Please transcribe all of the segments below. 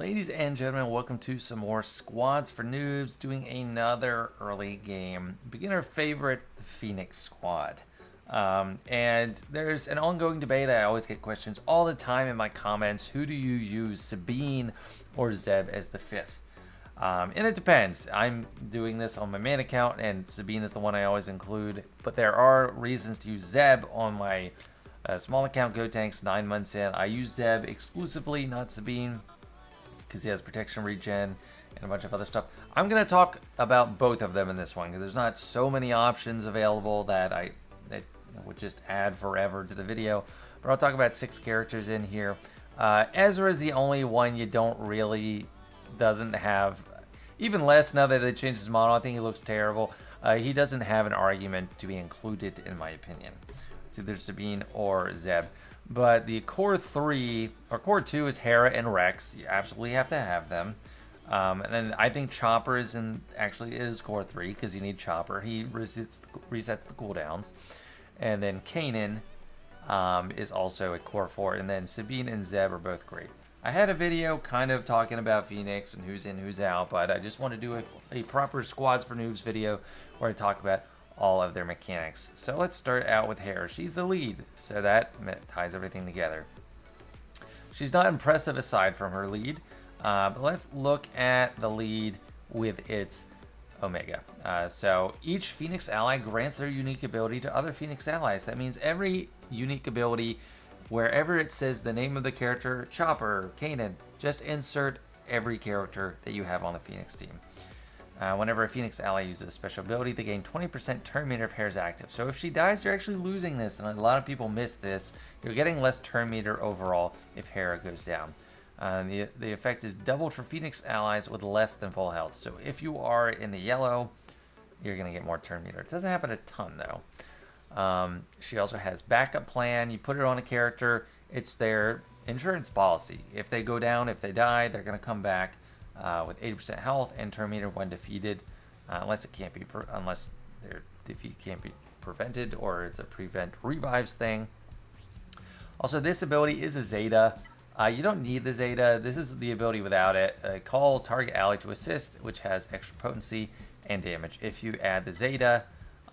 Ladies and gentlemen, welcome to some more Squads for Noobs, doing another early game. Beginner favorite, the Phoenix Squad. And there's an ongoing debate. I always get questions all the time in my comments. Who do you use, Sabine or Zeb as the fifth? And it depends. I'm doing this on my main account, and Sabine is the one I always include. But there are reasons to use Zeb on my small account, GoTanks, 9 months in. I use Zeb exclusively, not Sabine, because he has protection regen and a bunch of other stuff. I'm going to talk about both of them in this one, because there's not so many options available that would just add forever to the video. But I'll talk about 6 characters in here. Ezra is the only one you doesn't have, even less now that they changed his model. I think he looks terrible. He doesn't have an argument to be included, in my opinion. It's either Sabine or Zeb. But the core 3, or core 2 is Hera and Rex. You absolutely have to have them. And then I think Chopper is core 3, because you need Chopper. He resets the cooldowns. And then Kanaan is also a core 4. And then Sabine and Zeb are both great. I had a video kind of talking about Phoenix and who's in, who's out, but I just want to do a proper Squads for Noobs video where I talk about all of their mechanics. So let's start out with Hera. She's the lead, so that ties everything together. She's not impressive aside from her lead, but let's look at the lead with its Omega. So each Phoenix ally grants their unique ability to other Phoenix allies. That means every unique ability, wherever it says the name of the character, Chopper, Kanaan, just insert every character that you have on the Phoenix team. Whenever a Phoenix ally uses a special ability, they gain 20% turn meter if Hera's active. So if she dies, you're actually losing this, and a lot of people miss this. You're getting less turn meter overall if Hera goes down. The effect is doubled for Phoenix allies with less than full health. So if you are in the yellow, you're going to get more turn meter. It doesn't happen a ton, though. She also has backup plan. You put it on a character, it's their insurance policy. If they go down, if they die, they're going to come back with 80% health and turn meter when defeated, unless their defeat can't be prevented, or it's a prevent revives thing. Also, this ability is a Zeta. You don't need the Zeta. This is the ability without it. Call target ally to assist, which has extra potency and damage. If you add the Zeta,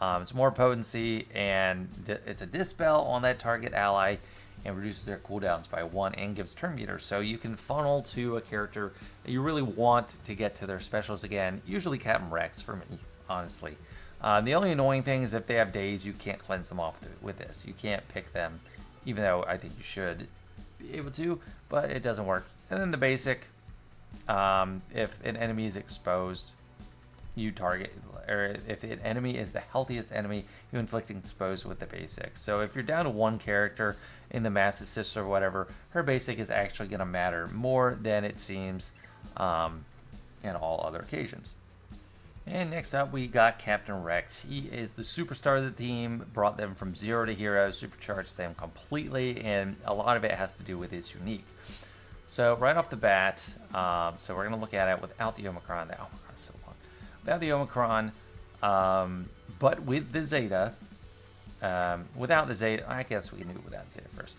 it's more potency, and it's a dispel on that target ally and reduces their cooldowns by 1 and gives turn meter. So you can funnel to a character that you really want to get to their specials again. Usually Captain Rex for me, honestly. The only annoying thing is if they have days, you can't cleanse them off with this. You can't pick them, even though I think you should be able to, but it doesn't work. And then the basic, if an enemy is exposed, you target, or if an enemy is the healthiest enemy, you inflict exposed with the basic. So if you're down to one character in the mass assist or whatever, her basic is actually going to matter more than it seems in all other occasions. And next up, we got Captain Rex. He is the superstar of the team, brought them from 0 to hero, supercharged them completely, and a lot of it has to do with his unique. So right off the bat, so we're going to look at it without the Omicron. The Omicron is so long. Without the Omicron, but with the Zeta. Without the Zeta, I guess we knew without Zeta first.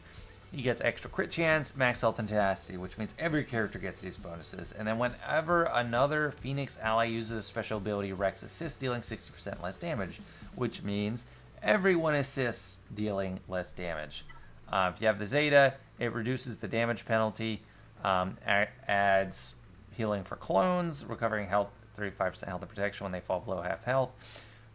He gets extra crit chance, max health and tenacity, which means every character gets these bonuses. And then whenever another Phoenix ally uses a special ability, Rex assists, dealing 60% less damage, which means everyone assists, dealing less damage. If you have the Zeta, it reduces the damage penalty, adds healing for clones, recovering health, 35% health and protection when they fall below half health.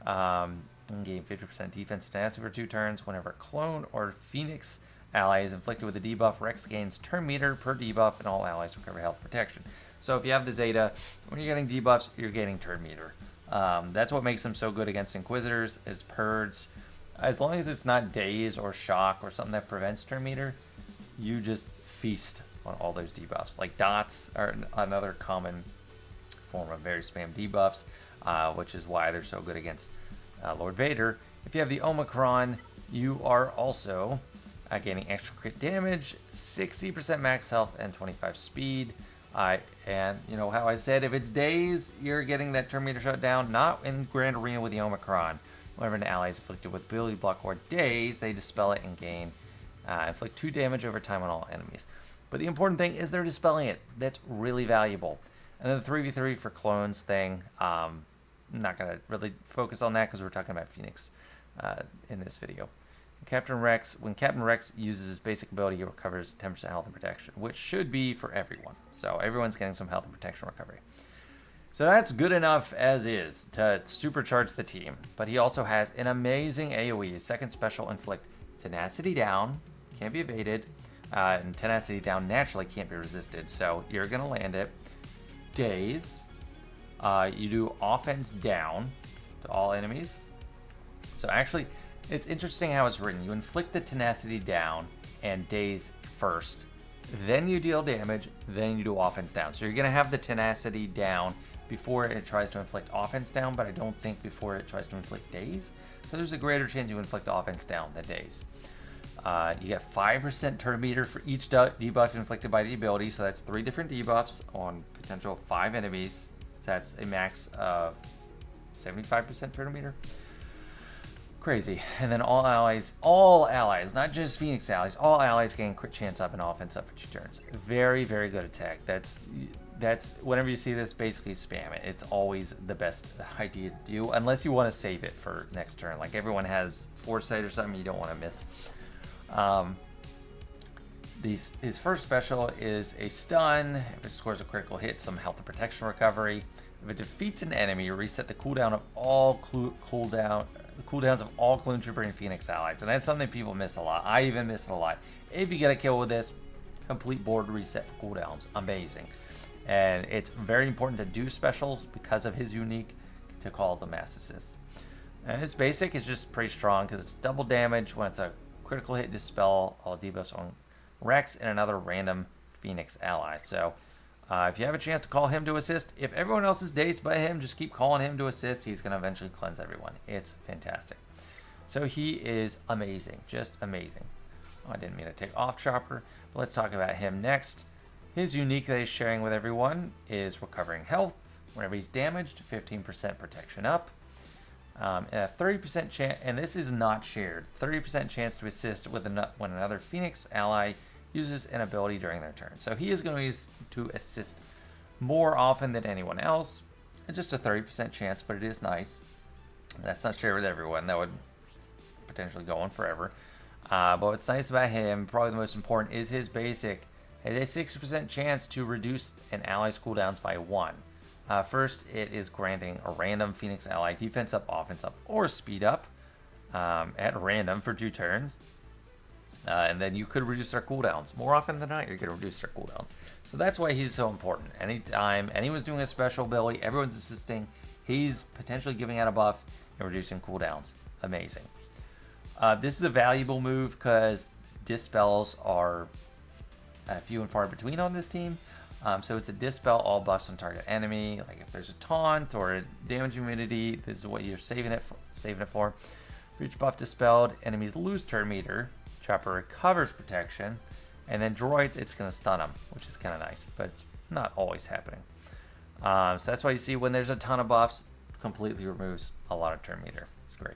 And gain 50% defense tenacity for 2 turns. Whenever a clone or Phoenix ally is inflicted with a debuff, Rex gains turn meter per debuff, and all allies recover health protection. So if you have the Zeta, when you're getting debuffs, you're getting turn meter. That's what makes them so good against Inquisitors, is purge. As long as it's not daze or shock or something that prevents turn meter, you just feast on all those debuffs. Like dots are another common form of very spam debuffs, which is why they're so good against Lord Vader. If you have the Omicron, you are also gaining extra crit damage, 60% max health, and 25 speed. And you know how I said if it's days, you're getting that turn meter shut down. Not in Grand Arena with the Omicron. Whenever an ally is afflicted with ability block or daze, they dispel it and gain inflict 2 damage over time on all enemies. But the important thing is they're dispelling it. That's really valuable. And then the 3v3 for clones thing, I'm not going to really focus on that because we're talking about Phoenix in this video. When Captain Rex uses his basic ability, he recovers 10% health and protection, which should be for everyone. So everyone's getting some health and protection recovery. So that's good enough as is to supercharge the team. But he also has an amazing AoE. His second special, Inflict Tenacity Down, can't be evaded. And Tenacity Down naturally can't be resisted. So you're going to land it. Daze. You do Offense Down to all enemies. So actually, it's interesting how it's written. You inflict the Tenacity Down and Daze first. Then you deal damage. Then you do Offense Down. So you're going to have the Tenacity Down before it tries to inflict offense down, but I don't think before it tries to inflict daze. So there's a greater chance you inflict offense down than daze. You get 5% turn meter for each debuff inflicted by the ability, so that's 3 different debuffs on potential 5 enemies. So that's a max of 75% turn meter. Crazy. And then all allies, not just Phoenix allies, all allies gain crit chance up and offense up for 2 turns. Very, very good attack. That's whenever you see this, basically spam it. It's always the best idea to do, unless you want to save it for next turn. Like everyone has foresight or something you don't want to miss. His first special is a stun. If it scores a critical hit, some health and protection recovery. If it defeats an enemy, you reset the cooldown of all cooldowns of all Clone Trooper and Phoenix allies. And that's something people miss a lot. I even miss it a lot. If you get a kill with this, complete board reset for cooldowns. Amazing. And it's very important to do specials because of his unique to call the mass assist. And his basic is just pretty strong because it's double damage when it's a critical hit, dispel all debuffs on Rex and another random Phoenix ally. So if you have a chance to call him to assist, if everyone else is dazed by him, just keep calling him to assist. He's going to eventually cleanse everyone. It's fantastic. So he is amazing, just amazing. Oh, I didn't mean to take off Chopper, but let's talk about him next. His unique that he's sharing with everyone is recovering health. Whenever he's damaged, 15% protection up. And a 30% chance, and this is not shared, 30% chance to assist with when another Phoenix ally uses an ability during their turn. So he is going to use to assist more often than anyone else. It's just a 30% chance, but it is nice. That's not shared with everyone. That would potentially go on forever. But what's nice about him, probably the most important, is his basic. It has a 60% chance to reduce an ally's cooldowns by 1. First, it is granting a random Phoenix ally defense up, offense up, or speed up at random for 2 turns. And then you could reduce their cooldowns. More often than not, you're going to reduce their cooldowns. So that's why he's so important. Anytime anyone's doing a special ability, everyone's assisting, he's potentially giving out a buff and reducing cooldowns. Amazing. This is a valuable move because dispels are few and far between on this team. So it's a dispel all buffs on target enemy. Like if there's a taunt or a damage immunity, this is what you're saving it for. For each buff dispelled, enemies lose turn meter. Chopper recovers protection, and then droids, it's going to stun them, which is kind of nice, but it's not always happening. So that's why you see when there's a ton of buffs, completely removes a lot of turn meter. It's great.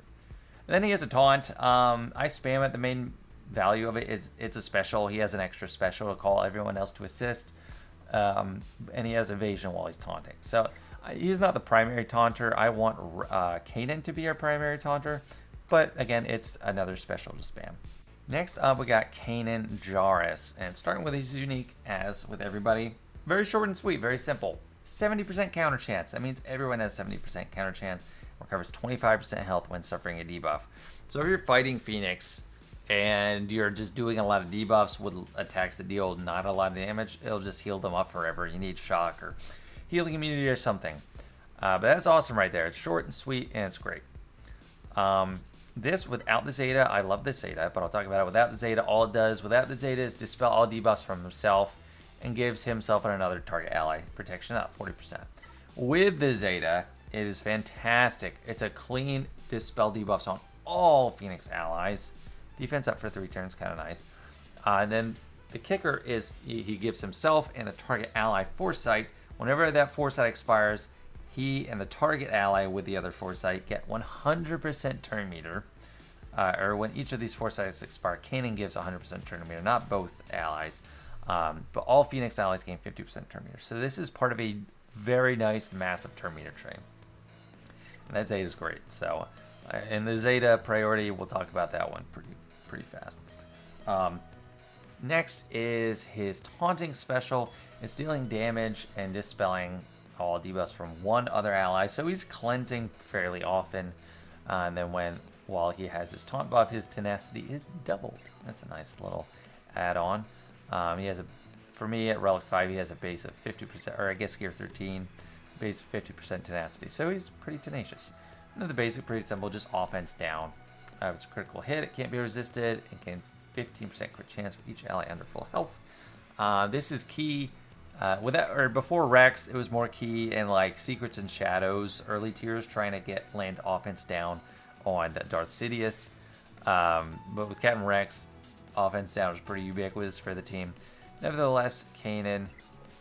And then he has a taunt. I spam it. The main value of it is it's a special. He has an extra special to call everyone else to assist. And he has evasion while he's taunting. So he's not the primary taunter. I want Kanaan to be our primary taunter. But again, it's another special to spam. Next up, we got Kanaan Jarrus. And starting with his unique, as with everybody, very short and sweet, very simple. 70% counter chance. That means everyone has 70% counter chance. Recovers 25% health when suffering a debuff. So if you're fighting Phoenix and you're just doing a lot of debuffs with attacks that deal not a lot of damage, it'll just heal them up forever. You need shock or healing immunity or something. But that's awesome right there. It's short and sweet, and it's great. This without the Zeta, I love the Zeta, but I'll talk about it without the Zeta. All it does without the Zeta is dispel all debuffs from himself and gives himself and another target ally protection up 40%. With the Zeta, it is fantastic. It's a clean dispel debuffs on all Phoenix allies. Defense up for 3 turns, kind of nice. And then the kicker is he gives himself and the target ally foresight. Whenever that foresight expires, he and the target ally with the other foresight get 100% turn meter. Or when each of these foresights expire, Kanaan gives 100% turn meter, not both allies. But all Phoenix allies gain 50% turn meter. So this is part of a very nice, massive turn meter train. And that Zeta is great. So in the Zeta Priority, we'll talk about that one pretty fast. Next is his Taunting Special. It's dealing damage and dispelling all debuffs from one other ally. So he's cleansing fairly often. And then while he has his taunt buff, his tenacity is doubled. That's a nice little add-on. He has for me at Relic 5, he has a base of 50%, or I guess Gear 13, base of 50% tenacity. So he's pretty tenacious. And then the basic, pretty simple, just offense down. If it's a critical hit, it can't be resisted. It gains 15% crit chance for each ally under full health. This is key. Before Rex, it was more key in like Secrets and Shadows early tiers, trying to land offense down on Darth Sidious. But with Captain Rex, offense down was pretty ubiquitous for the team. Nevertheless, Kanaan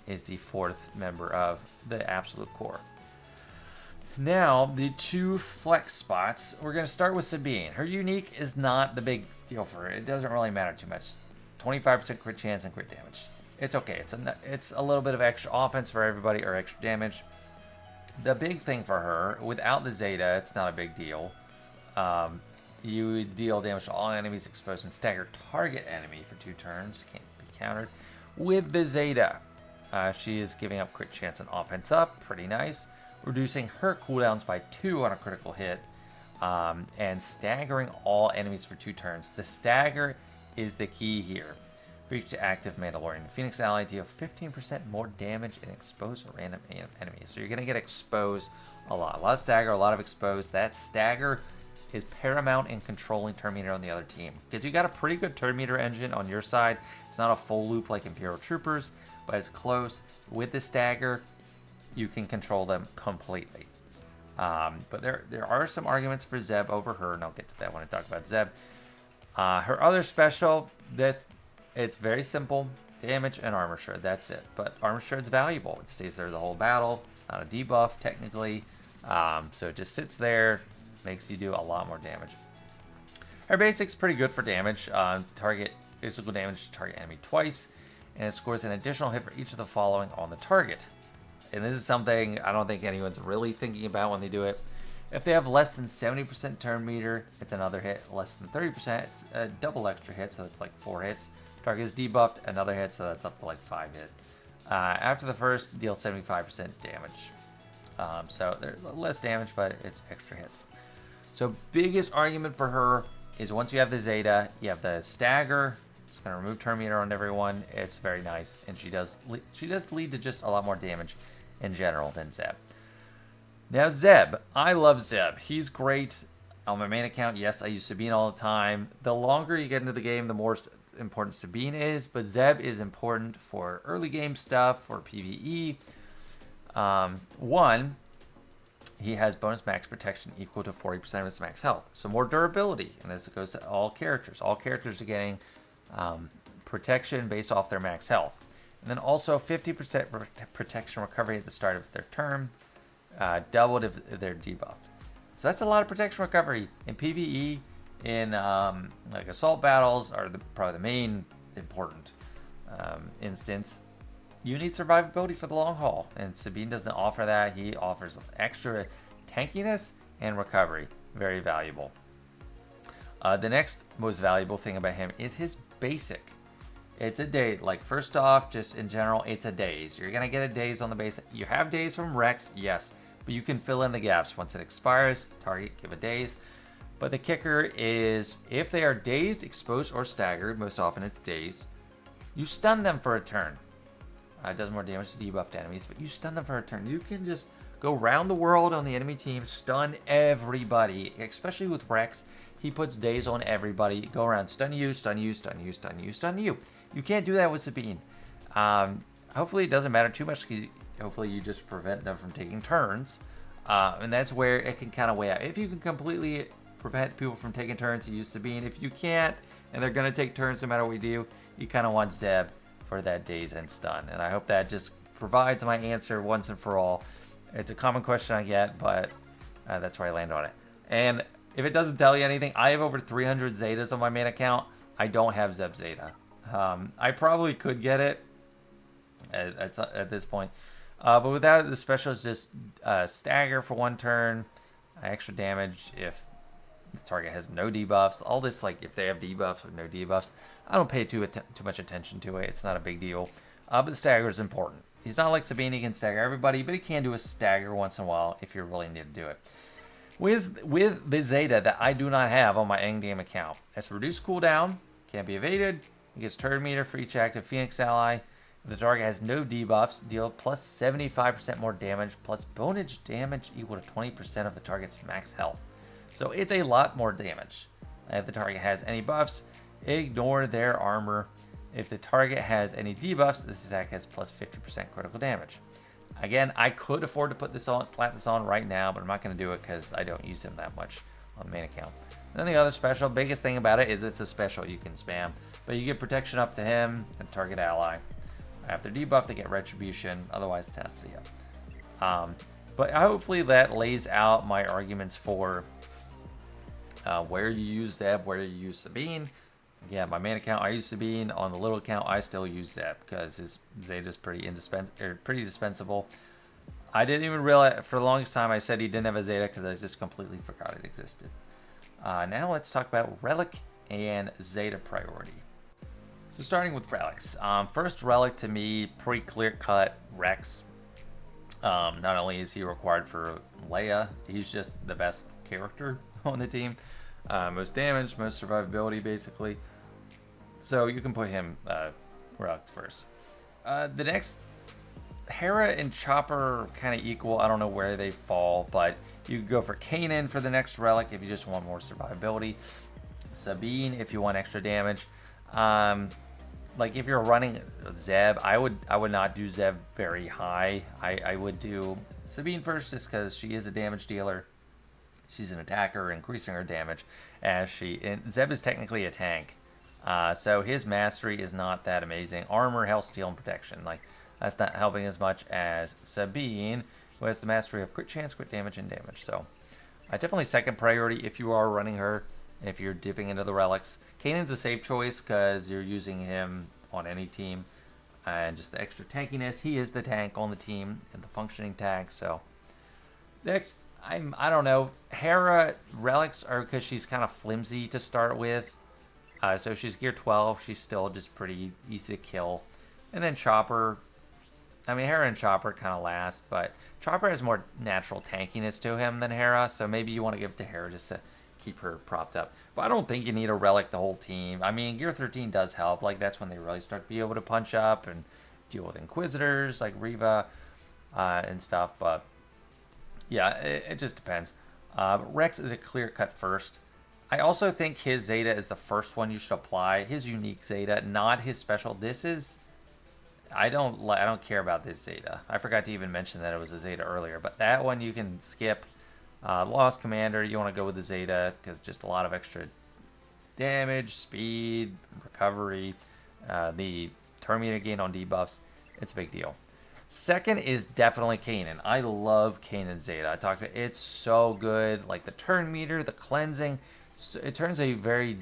is the 4th member of the Absolute Core. Now, the 2 flex spots. We're going to start with Sabine. Her unique is not the big deal for her. It doesn't really matter too much. 25% crit chance and crit damage. It's okay. It's a little bit of extra offense for everybody, or extra damage. The big thing for her, without the Zeta, it's not a big deal. You deal damage to all enemies exposed and stagger target enemy for 2 turns. Can't be countered. With the Zeta, she is giving up crit chance and offense up. Pretty nice. Reducing her cooldowns by 2 on a critical hit. And staggering all enemies for 2 turns. The stagger is the key here. For each active Mandalorian Phoenix ally, deal 15% more damage and expose a random enemy. So you're going to get exposed a lot. A lot of stagger, a lot of exposed. That stagger is paramount in controlling turn meter on the other team. Because you got a pretty good turn meter engine on your side. It's not a full loop like Imperial Troopers, but it's close. With the stagger, you can control them completely. But there are some arguments for Zeb over her, and I'll get to that when I talk about Zeb. Her other special, it's very simple. Damage and armor shred, that's it. But armor shred's valuable. It stays there the whole battle. It's not a debuff, technically. So it just sits there, makes you do a lot more damage. Her basic's pretty good for damage. Target physical damage to target enemy twice. And it scores an additional hit for each of the following on the target. And this is something I don't think anyone's really thinking about when they do it. If they have less than 70% turn meter, it's another hit. Less than 30%, it's a double extra hit, so it's like 4 hits. Target is debuffed, another hit, so that's up to like 5 hit. After the first, deal 75% damage. So there's less damage, but it's extra hits. So biggest argument for her is once you have the Zeta, you have the stagger. It's going to remove turn meter on everyone. It's very nice, and she does lead to just a lot more damage in general than Zeb. Now Zeb, I love Zeb. He's great on my main account. Yes, I use Sabine all the time. The longer you get into the game, the more important Sabine is, but Zeb is important for early game stuff, for PvE. One, he has bonus max protection equal to 40% of his max health. So more durability, and this goes to all characters. All characters are getting protection based off their max health. And then also 50% protection recovery at the start of their turn, doubled if they're debuffed. So that's a lot of protection recovery in PvE. In like assault battles are probably the main important instance. You need survivability for the long haul, and Sabine doesn't offer that. He offers extra tankiness and recovery. Very valuable. The next most valuable thing about him is his basic. It's a day. Like, first off, just in general, it's a daze. You're gonna get a daze on the basic. You have daze from Rex, yes, but you can fill in the gaps. Once it expires, target, give a daze. But the kicker is, if they are dazed, exposed, or staggered, most often it's dazed, you stun them for a turn. It does more damage to debuffed enemies, but you stun them for a turn. You can just go around the world on the enemy team, stun everybody, especially with Rex. He puts daze on everybody. Go around, stun you, stun you, stun you, stun you, stun you. You can't do that with Sabine. Hopefully it doesn't matter too much, because hopefully you just prevent them from taking turns. And that's where it can kind of weigh out. If you can completely prevent people from taking turns, you use Sabine. If you can't, and they're going to take turns no matter what you do, you kind of want Zeb for that daze and stun. And I hope that just provides my answer once and for all. It's a common question I get, but that's where I land on it. And if it doesn't tell you anything, I have over 300 Zetas on my main account. I don't have Zeb Zeta. I probably could get it at this point. But without the special, is just stagger for 1 turn, extra damage if the target has no debuffs. All this, like if they have debuffs or no debuffs, I don't pay too much attention to it. It's not a big deal. But the stagger is important. He's not like Sabine, he can stagger everybody, but he can do a stagger once in a while if you really need to do it. With the Zeta that I do not have on my endgame account, it's reduced cooldown, can't be evaded. It gets turn meter for each active Phoenix ally. If the target has no debuffs, deal plus 75% more damage, plus bonus damage equal to 20% of the target's max health. So it's a lot more damage. If the target has any buffs, ignore their armor. If the target has any debuffs, this attack has plus 50% critical damage. Again, I could afford to put this on, slap this on right now, but I'm not going to do it because I don't use him that much on the main account. And then the other special, biggest thing about it is it's a special you can spam. But you get protection up to him and target ally. After debuff, they get retribution, otherwise tenacity up. But hopefully that lays out my arguments for where you use Zeb, where you use Sabine. Again, my main account, I use Sabine. On the little account, I still use Zeb because his Zeta is pretty dispensable. I didn't even realize, for the longest time, I said he didn't have a Zeta because I just completely forgot it existed. Now let's talk about Relic and Zeta Priority. So starting with relics. First relic to me, pretty clear-cut Rex. Not only is he required for Leia, he's just the best character on the team. Most damage, most survivability, basically. So you can put him relic first. The next, Hera and Chopper kind of equal. I don't know where they fall, but you could go for Kanaan for the next relic if you just want more survivability. Sabine if you want extra damage. Like if you're running Zeb, I would not do Zeb very high. I would do Sabine first just because she is a damage dealer. She's an attacker, increasing her damage and Zeb is technically a tank. So his mastery is not that amazing. Armor, health, steal, and protection. Like that's not helping as much as Sabine, who has the mastery of crit chance, crit damage, and damage. So definitely second priority if you are running her. And if you're dipping into the relics, Kanaan's a safe choice because you're using him on any team. And just the extra tankiness. He is the tank on the team and the functioning tank. So next, I don't know. Hera relics are because she's kind of flimsy to start with. So she's gear 12. She's still just pretty easy to kill. And then Chopper. I mean, Hera and Chopper kind of last, but Chopper has more natural tankiness to him than Hera. So maybe you want to give it to Hera just to keep her propped up. But I don't think you need a relic the whole team. I mean, gear 13 does help. Like that's when they really start to be able to punch up and deal with Inquisitors like Reva and stuff. But yeah, it just depends. Rex is a clear cut first. I also think his Zeta is the first one you should apply. His unique Zeta, not his special. This is, I don't care about this Zeta. I forgot to even mention that it was a Zeta earlier, but that one you can skip. Lost Commander, you want to go with the Zeta because just a lot of extra damage, speed, recovery, the turn meter gain on debuffs. It's a big deal. Second is definitely Kanaan. I love Kanaan Zeta. I talked to it's so good. Like the turn meter, the cleansing, it turns a very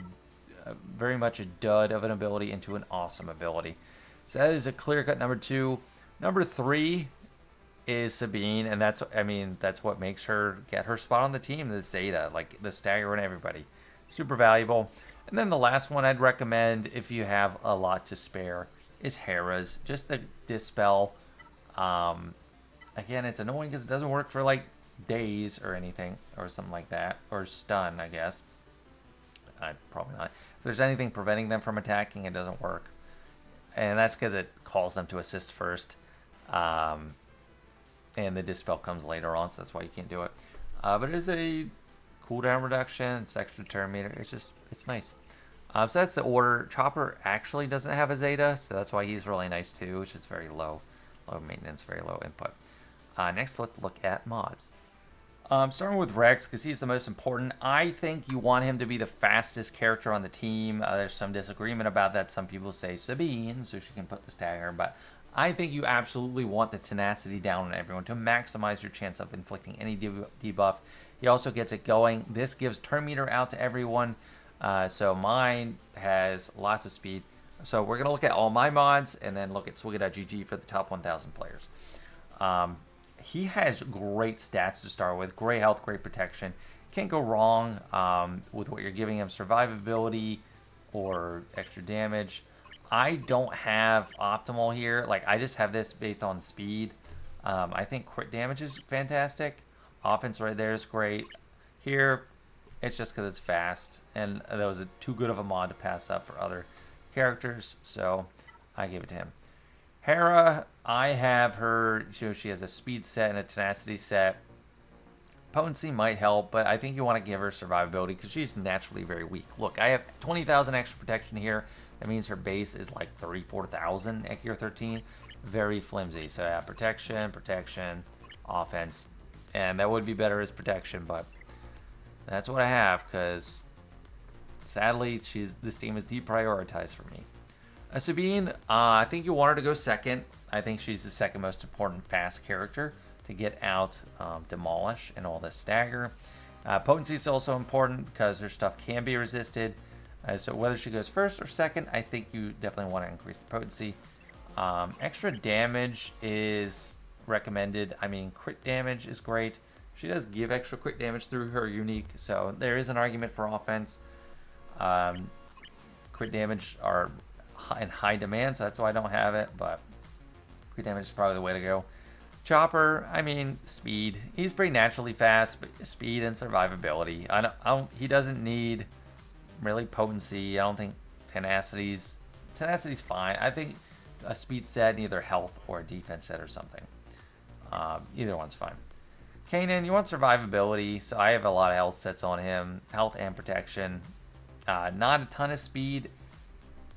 much a dud of an ability into an awesome ability. So that is a clear cut number 2. Number 3 is Sabine, and that's what makes her get her spot on the team, the Zeta, like the stagger and everybody. Super valuable. And then the last one I'd recommend if you have a lot to spare is Hera's. Just the Dispel. Again, it's annoying because it doesn't work for like days or anything or something like that. Or stun, I guess. Probably not. If there's anything preventing them from attacking, it doesn't work. And that's because it calls them to assist first. And the Dispel comes later on, so that's why you can't do it. But it is a cooldown reduction. It's extra turn meter. It's nice. So that's the order. Chopper actually doesn't have a Zeta, so that's why he's really nice too, which is very low maintenance, very low input. Next, let's look at mods. Starting with Rex, because he's the most important. I think you want him to be the fastest character on the team. There's some disagreement about that. Some people say Sabine, so she can put the stagger, but I think you absolutely want the tenacity down on everyone to maximize your chance of inflicting any debuff. He also gets it going. This gives turn meter out to everyone. So mine has lots of speed. So we're going to look at all my mods and then look at Swigga.gg for the top 1,000 players. He has great stats to start with. Great health, great protection. Can't go wrong with what you're giving him. Survivability or extra damage. I don't have optimal here. Like, I just have this based on speed. I think crit damage is fantastic. Offense right there is great. Here, it's just because it's fast. And that was too good of a mod to pass up for other characters. So I give it to him. Hera, I have her, she has a speed set and a tenacity set. Potency might help, but I think you want to give her survivability because she's naturally very weak. Look, I have 20,000 extra protection here. That means her base is like 34,000 at gear 13. Very flimsy. So yeah, protection, offense. And that would be better as protection, but that's what I have because sadly, this team is deprioritized for me. Sabine, I think you want her to go second. I think she's the second most important fast character to get out Demolish and all this stagger. Potency is also important because her stuff can be resisted. So whether she goes first or second, I think you definitely want to increase the potency. Extra damage is recommended. I mean, crit damage is great. She does give extra crit damage through her unique, so there is an argument for offense. Crit damage are in high demand, so that's why I don't have it, but crit damage is probably the way to go. Chopper, I mean, speed. He's pretty naturally fast, but speed and survivability. He doesn't need really potency. I don't think tenacity's fine. I think a speed set, either health or a defense set or something. Either one's fine. Kanaan, you want survivability, so I have a lot of health sets on him. Health and protection. Not a ton of speed,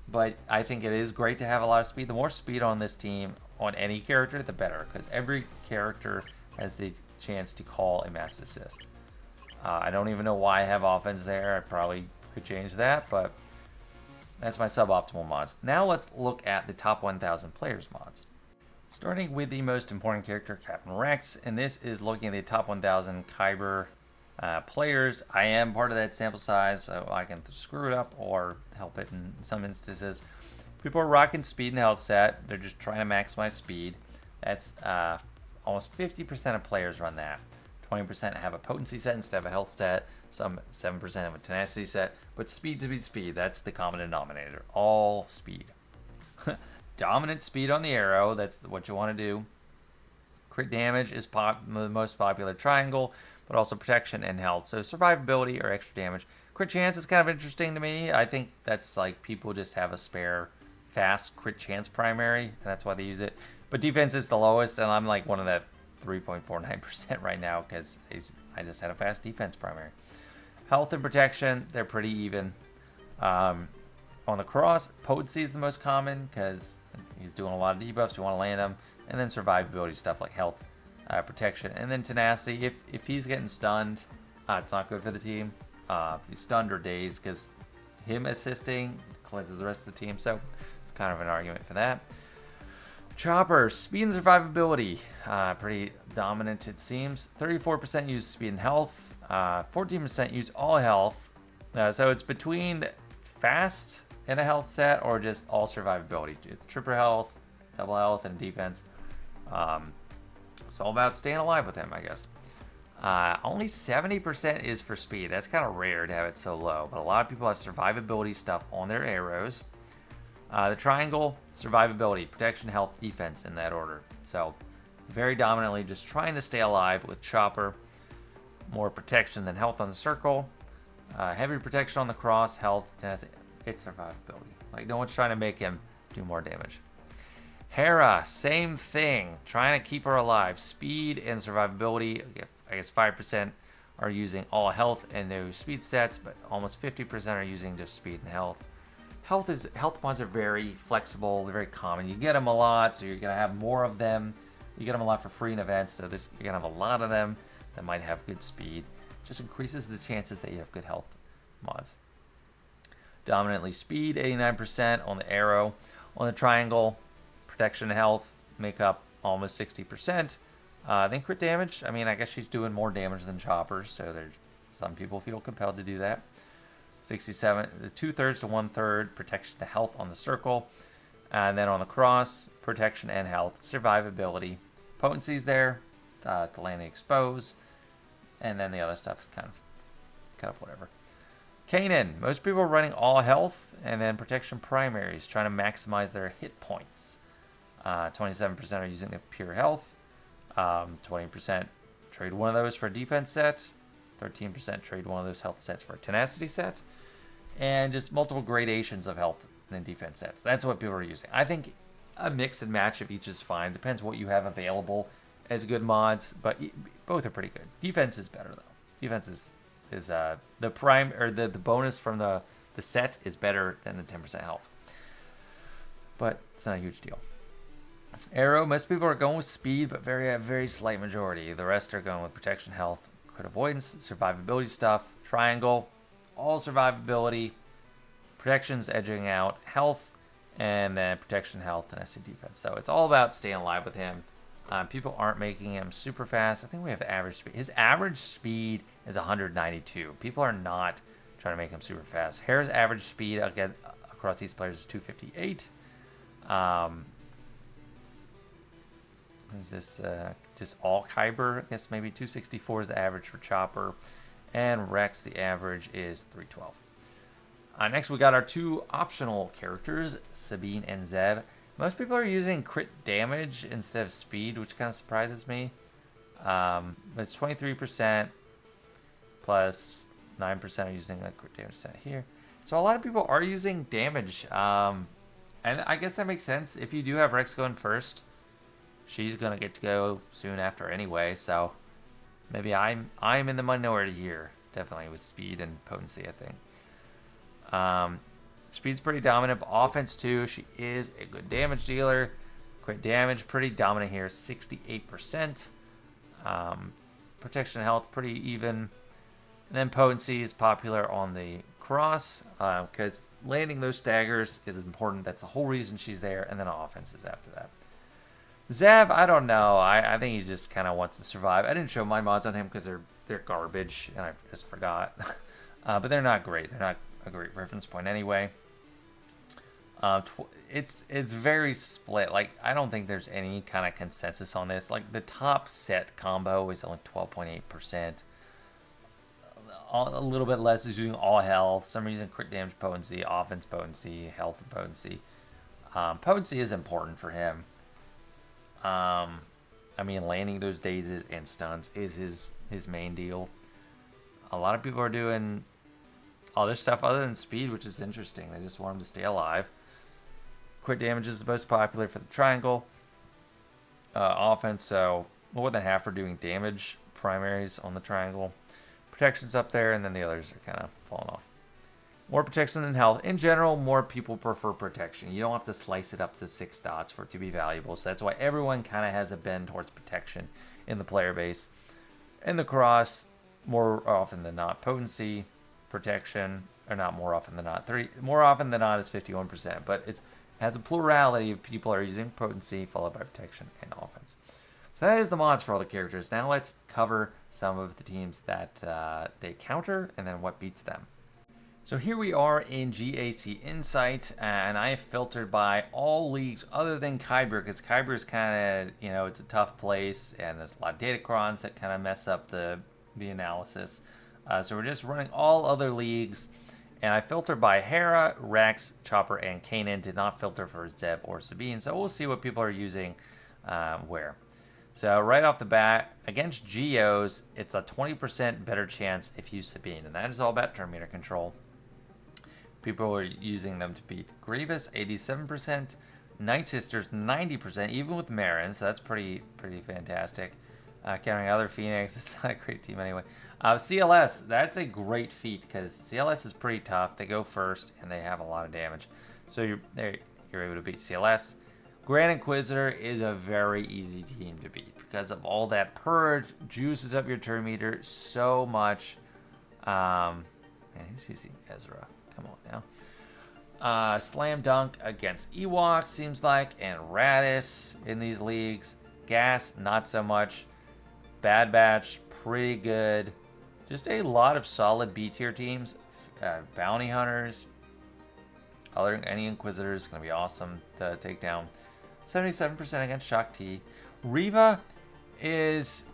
but I think it is great to have a lot of speed. The more speed on this team, on any character, the better, because every character has the chance to call a mass assist. I don't even know why I have offense there. I probably could change that, but that's my suboptimal mods. Now let's look at the top 1,000 players mods. Starting with the most important character, Captain Rex, and this is looking at the top 1,000 Kyber players. I am part of that sample size, so I can screw it up or help it in some instances. People are rocking speed and health set. They're just trying to maximize speed. That's almost 50% of players run that. 20% have a potency set instead of a health set. Some 7% have a tenacity set. But speed. That's the common denominator. All speed. Dominant speed on the arrow. That's what you want to do. Crit damage is the most popular triangle, but also protection and health. So survivability or extra damage. Crit chance is kind of interesting to me. I think that's like people just have a spare fast crit chance primary, and that's why they use it. But defense is the lowest, and I'm like one of that 3.49% right now because I just had a fast defense primary. Health and protection, they're pretty even. On the cross, potency is the most common because he's doing a lot of debuffs. You want to land him. And then survivability stuff like health, protection, and then tenacity. If he's getting stunned, it's not good for the team. If he's stunned or dazed, because him assisting cleanses the rest of the team. So it's kind of an argument for that. Chopper, speed and survivability, pretty dominant it seems. 34% use speed and health, 14% use all health. So it's between fast and a health set or just all survivability. It's triple health, double health, and defense. It's all about staying alive with him, I guess. Only 70% is for speed. That's kind of rare to have it so low, but a lot of people have survivability stuff on their arrows. The triangle, survivability, protection, health, defense in that order. So very dominantly just trying to stay alive with Chopper. More protection than health on the circle. Heavy protection on the cross, health, tenacity. It's survivability. Like, no one's trying to make him do more damage. Hera, same thing. Trying to keep her alive. Speed and survivability. I guess 5% are using all health and no speed sets, but almost 50% are using just speed and health. Health mods are very flexible. They're very common. You get them a lot, so you're gonna have more of them. You get them a lot for free in events, so you're gonna have a lot of them that might have good speed. Just increases the chances that you have good health mods. Dominantly speed, 89% on the arrow. On the triangle, protection and health make up almost 60%. Then crit damage, I mean, I guess she's doing more damage than Chopper, so some people feel compelled to do that. 67, the 2/3 to 1/3 protection to health on the circle. And then on the cross, protection and health, survivability. Potency's there, to land and expose. And then the other stuff is kind of whatever. Kanaan, most people are running all health and then protection primaries, trying to maximize their hit points. 27% are using the pure health. 20% trade one of those for a defense set. 13% trade one of those health sets for a tenacity set. And just multiple gradations of health and defense sets. That's what people are using. I think a mix and match of each is fine. Depends what you have available as good mods, but both are pretty good. Defense is better though. Defense is the prime, or the bonus from the set is better than the 10% health. But it's not a huge deal. Arrow, most people are going with speed, but very slight majority. The rest are going with protection, health, crit avoidance, survivability stuff. Triangle, all survivability. Protection's edging out health, and then protection, health, and SC defense. So it's all about staying alive with him. People aren't making him super fast. I think we have the average speed. His average speed is 192. People are not trying to make him super fast. Hera's average speed again across these players is 258. Is this just all Kyber? I guess maybe 264 is the average for Chopper. And Rex, the average is 312. Next, we got our two optional characters, Sabine and Zeb. Most people are using crit damage instead of speed, which kind of surprises me. But it's 23% plus 9% are using a crit damage set here. So a lot of people are using damage. And I guess that makes sense. If you do have Rex going first, she's going to get to go soon after anyway. So maybe I'm in the minority here. Definitely with speed and potency, I think. Speed's pretty dominant, but offense too. She is a good damage dealer. Crit damage, pretty dominant here, 68%. Protection and health, pretty even. And then potency is popular on the cross, because landing those staggers is important. That's the whole reason she's there. And then offense is after that. Zeb, I don't know. I think he just kind of wants to survive. I didn't show my mods on him because they're garbage, and I just forgot. But they're not great. They're not a great reference point anyway. It's very split. Like, I don't think there's any kind of consensus on this. Like, the top set combo is only 12.8%. A little bit less is using all health. Some are using crit damage potency, offense potency, health potency. Potency is important for him. I mean, landing those dazes and stuns is his main deal. A lot of people are doing other stuff other than speed, which is interesting. They just want him to stay alive. Crit damage is the most popular for the triangle. Offense, so more than half are doing damage primaries on the triangle. Protection's up there, and then the others are kind of falling off. More protection than health. In general, more people prefer protection. You don't have to slice it up to 6 dots for it to be valuable. So that's why everyone kind of has a bend towards protection in the player base. In the cross, more often than not, potency, protection, or not more often than not. More often than not is 51%, but it has a plurality of people are using potency followed by protection and offense. So that is the mods for all the characters. Now let's cover some of the teams that they counter and then what beats them. So here we are in GAC Insight, and I have filtered by all leagues other than Kyber, because Kyber is kind of, it's a tough place, and there's a lot of datacrons that kind of mess up the analysis. So we're just running all other leagues, and I filtered by Hera, Rex, Chopper, and Kanaan. Did not filter for Zeb or Sabine, so we'll see what people are using where. So right off the bat, against Geos, it's a 20% better chance if you use Sabine, and that is all about turn meter control. People are using them to beat Grievous, 87%, Night Sisters, 90%, even with Marin, so that's pretty fantastic. Counting other Phoenix, it's not a great team anyway. CLS, that's a great feat, because CLS is pretty tough. They go first, and they have a lot of damage. So you're able to beat CLS. Grand Inquisitor is a very easy team to beat, because of all that purge, juices up your turn meter so much. Man, who's using Ezra? Come on now. Slam Dunk against Ewok, seems like, and Radis in these leagues. Gas, not so much. Bad Batch, pretty good. Just a lot of solid B tier teams. bounty hunters, any Inquisitors is going to be awesome to take down. 77% against Shakti. Riva is...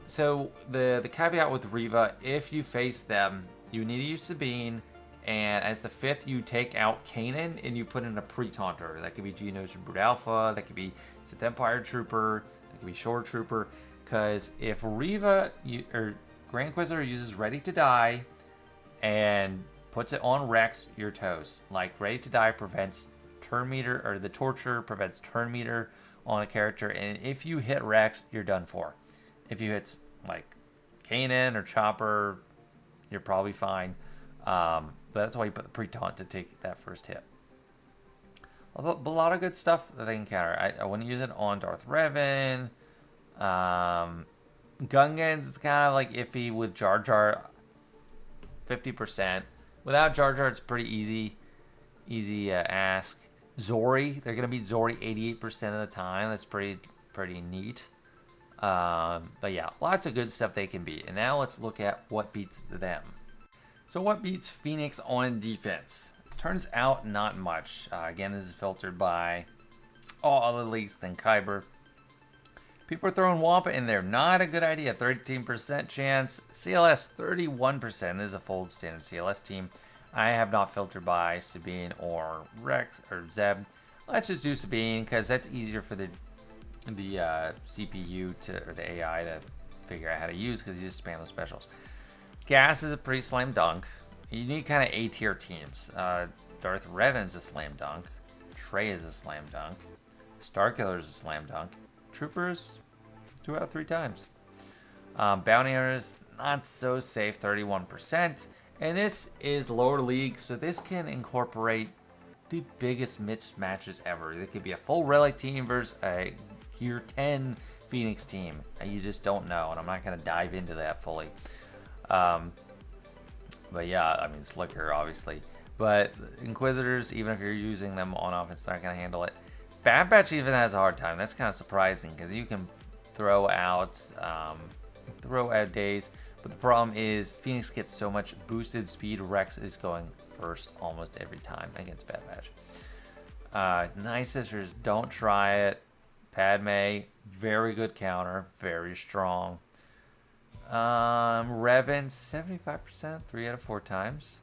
So the caveat with Riva, if you face them, you need to use Sabine, and as the 5th, you take out Kanaan and you put in a pre-taunter. That could be Geonosis Brute Alpha, that could be Sith Empire Trooper, that could be Shore Trooper. Because if Riva or Grand Inquisitor uses Ready to Die and puts it on Rex, you're toast. Like, Ready to Die prevents turn meter, or the torture prevents turn meter on a character, and if you hit Rex, you're done for. If you hit like Kanaan or Chopper, you're probably fine. But that's why you put the pre-taunt to take that first hit. A lot of good stuff that they can counter. I wouldn't use it on Darth Revan. Gungans is kind of like iffy with Jar Jar. 50%. Without Jar Jar, it's pretty easy ask. Zori, they're gonna beat Zori 88% of the time. That's pretty neat. But yeah, lots of good stuff they can beat. And now let's look at what beats them. So what beats Phoenix on defense? Turns out not much. Again, this is filtered by all other leagues than Kyber. People are throwing Wampa in there. Not a good idea. 13% chance. CLS 31%. This is a full standard CLS team. I have not filtered by Sabine or Rex or Zeb. Let's just do Sabine because that's easier for the CPU or the AI to figure out how to use, because you just spam the specials. Gas is a pretty slam dunk. You need kind of A tier teams. Darth Revan is a slam dunk. Trey is a slam dunk. Starkiller is a slam dunk. Troopers, 2 out of 3 times. Bounty Hunters, not so safe, 31%. And this is lower league, so this can incorporate the biggest mismatches ever. It could be a full Relic team versus a Gear 10 Phoenix team. You just don't know, and I'm not going to dive into that fully. But yeah, I mean, Slicker, obviously. But Inquisitors, even if you're using them on offense, they're not going to handle it. Bad Batch even has a hard time. That's kind of surprising, because you can throw out days. But the problem is Phoenix gets so much boosted speed. Rex is going first almost every time against Bad Batch. Night Sisters, don't try it. Padme, very good counter, very strong. Revan, 75%, 3 out of 4 times.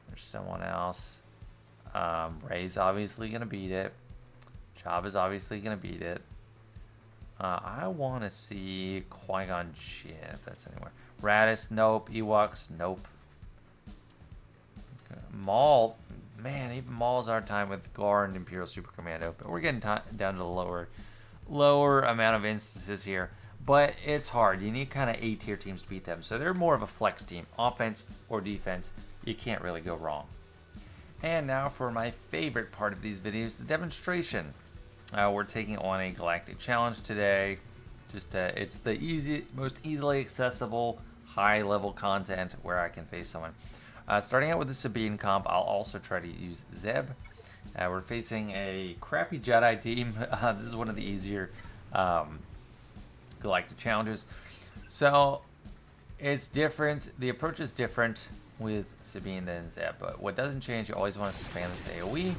There's someone else. Rey's obviously going to beat it. Jabba's obviously going to beat it. I want to see Qui-Gon Jinn, if that's anywhere. Radis, nope. Ewoks, nope. Okay. Maul, man, even Maul's our time with Gar and Imperial Super Commando. But we're getting down to the lower amount of instances here. But it's hard. You need kind of A tier teams to beat them. So they're more of a flex team. Offense or defense, you can't really go wrong. And now for my favorite part of these videos, the demonstration. We're taking on a galactic challenge today. It's the most easily accessible, high-level content where I can face someone. Starting out with the Sabine comp, I'll also try to use Zeb. We're facing a crappy Jedi team. This is one of the easier galactic challenges. So it's different. The approach is different with Sabine than Zeb, but what doesn't change, you always want to spam this AoE.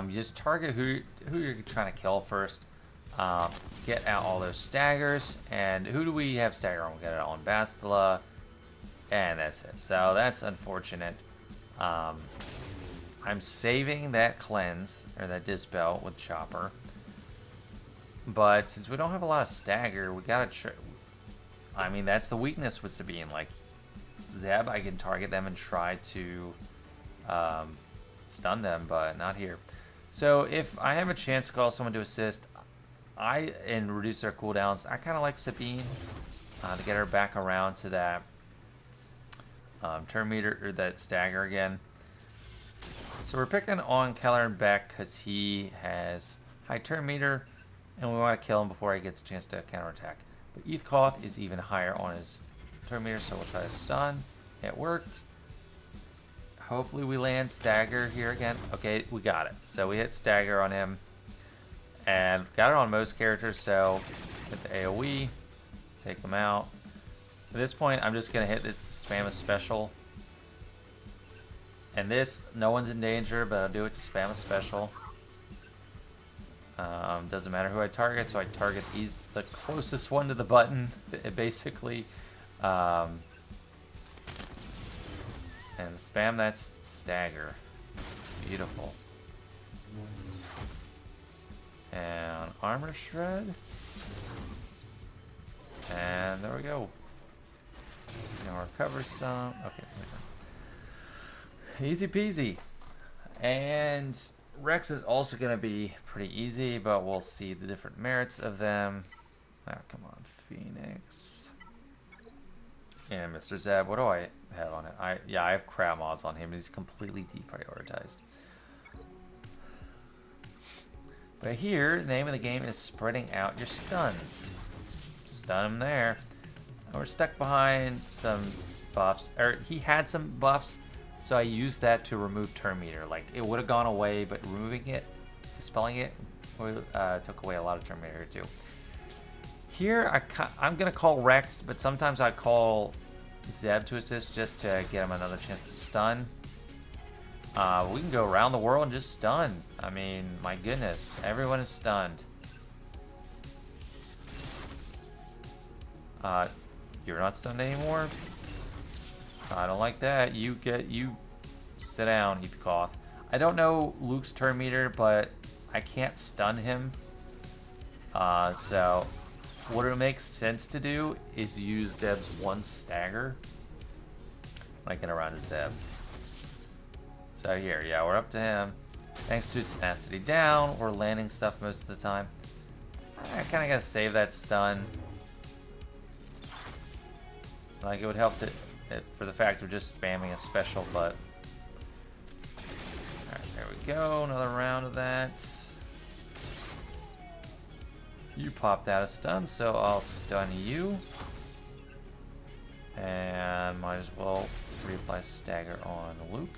You just target who you're trying to kill first. Get out all those staggers. And who do we have stagger on? We got it on Bastila. And that's it. So that's unfortunate. I'm saving that cleanse, or that dispel with Chopper. But since we don't have a lot of stagger, we gotta try. I mean, that's the weakness with Sabine. Like, Zeb, I can target them and try to stun them, but not here. So if I have a chance to call someone to assist, and reduce their cooldowns, I kind of like Sabine to get her back around to that turn meter, or that stagger again. So we're picking on Kelleran Beck because he has high turn meter, and we want to kill him before he gets a chance to counterattack. But Eithkoth is even higher on his turn meter, so we'll try to stun. It worked. Hopefully we land stagger here again. Okay, we got it. So we hit stagger on him. And got it on most characters, so hit the AoE. Take them out. At this point, I'm just going to hit this spam a special. And this, no one's in danger, but I'll do it to spam a special. Doesn't matter who I target, so I target the closest one to the button, basically. And spam that stagger. Beautiful. And armor shred. And there we go. Now recover some. Okay. Easy peasy. And Rex is also going to be pretty easy, but we'll see the different merits of them. Oh, come on, Phoenix. And Mr. Zeb, what do I have on it? I have crab mods on him. He's completely deprioritized. But here, the name of the game is spreading out your stuns. Stun him there. And we're stuck behind some buffs. He had some buffs, so I used that to remove turn meter. Like, it would have gone away, but removing it, dispelling it, took away a lot of turn meter too. Here, I'm going to call Rex, but sometimes I call Zeb to assist just to get him another chance to stun. We can go around the world and just stun. I mean, my goodness, everyone is stunned. You're not stunned anymore? I don't like that. You sit down, eat the cloth. I don't know Luke's turn meter, but I can't stun him. So what it makes sense to do is use Zeb's one stagger when I get around to Zeb. So here, yeah, we're up to him. Thanks to tenacity down, we're landing stuff most of the time. I kind of gotta save that stun. Like, it would help for the fact of just spamming a special, but... Alright, there we go. Another round of that. You popped out a stun, so I'll stun you. And might as well reapply stagger on Luke.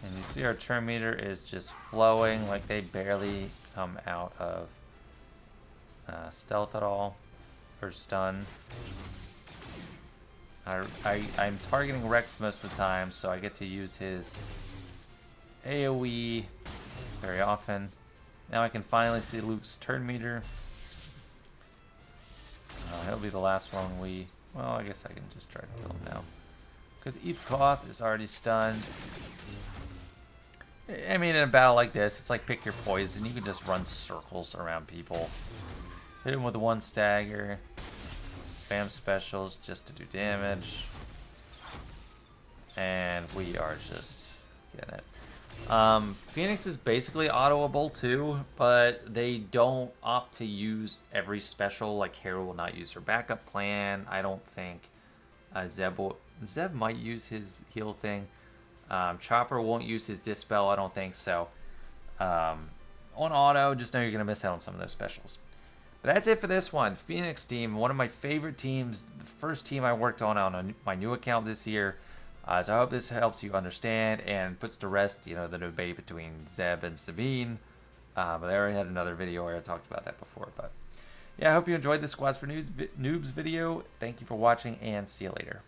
And you see our turn meter is just flowing, like they barely come out of stealth at all, or stun. I'm targeting Rex most of the time, so I get to use his AoE very often. Now I can finally see Luke's turn meter. He'll be the last one well, I guess I can just try to kill him now. Because Eat Cloth is already stunned. I mean, in a battle like this, it's like pick your poison. You can just run circles around people. Hit him with one stagger. Spam specials just to do damage. And we are just getting it. Phoenix is basically autoable too, but they don't opt to use every special. Like, Hera will not use her backup plan. I don't think Zeb might use his heal thing. Chopper won't use his Dispel, I don't think so. On auto, just know you're going to miss out on some of those specials. But that's it for this one. Phoenix team, one of my favorite teams. The first team I worked on my new account this year. So I hope this helps you understand and puts to rest, the debate between Zeb and Sabine. But I already had another video where I talked about that before. But yeah, I hope you enjoyed this Squads for Noobs video. Thank you for watching, and see you later.